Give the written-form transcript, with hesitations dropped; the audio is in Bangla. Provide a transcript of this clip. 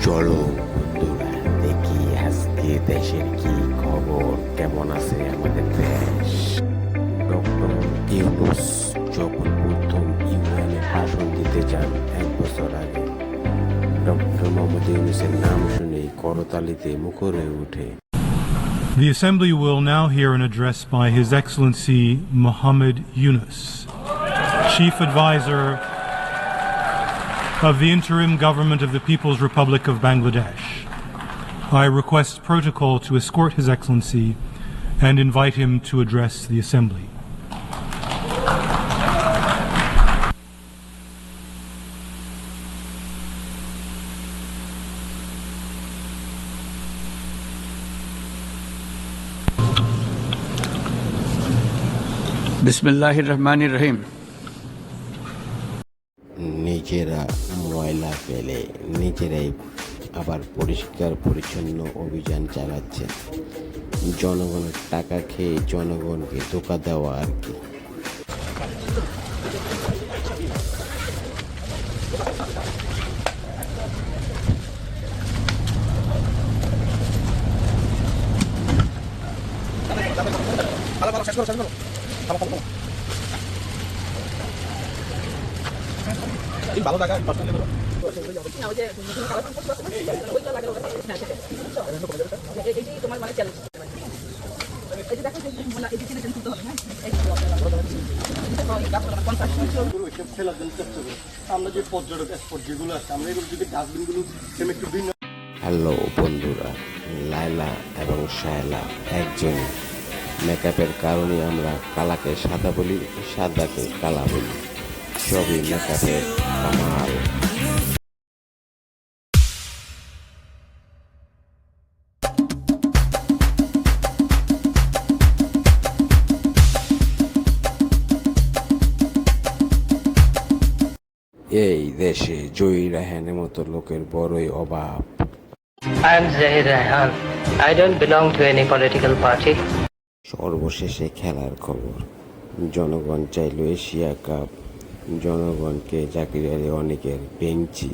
চলো বন্ধুরা দেখি আজকে দেশের কি খবর, কেমন আছে আমাদের দেশ। ডক্টর ইউনূস যখন প্রথম ইউএনে ভাষণ দিতে যান 1 বছর আগে, ডক্টর মোহাম্মদ ইউনূসের নাম শুনেই করতালিতে মুখর হয়ে ওঠে। The Assembly will now hear an address by His Excellency Mohammed Yunus, Chief Advisor of the Interim Government of the People's Republic of Bangladesh. I request protocol to escort His Excellency and invite him to address the Assembly. বিসমিল্লাহির রহমানির রহিম। নিজেরা ময়লা ফেলে নিজেরাই আবার পরিষ্কার পরিচ্ছন্ন অভিযান চালাচ্ছে। জনগণের টাকা খেয়ে জনগণকে ধোঁকা দেওয়া আর কি। ভালো টাকা আমরা যে পর্যটক স্পট যেগুলো আছে আমরা এগুলো যদি ডাস্টবিনগুলো একটু ভিন্ন। হ্যালো বন্ধুরা, লায়লা এবং শায়লা একজন। মেকআপের কারণে আমরা কালাকে সাদা বলি, সাদাকে কালা বলি। সবই মেকআপের কামাল। এই দেশে জয়ী রায়হানের মতো লোকের বড়ই অভাব। I am Zahir Raihan. I don't belong to any political party. সর্বশেষে খেলার খবর। জনগণ চাইল এশিয়া কাপ, জনগণকে জাকির আলী অনেকের বেঞ্চি।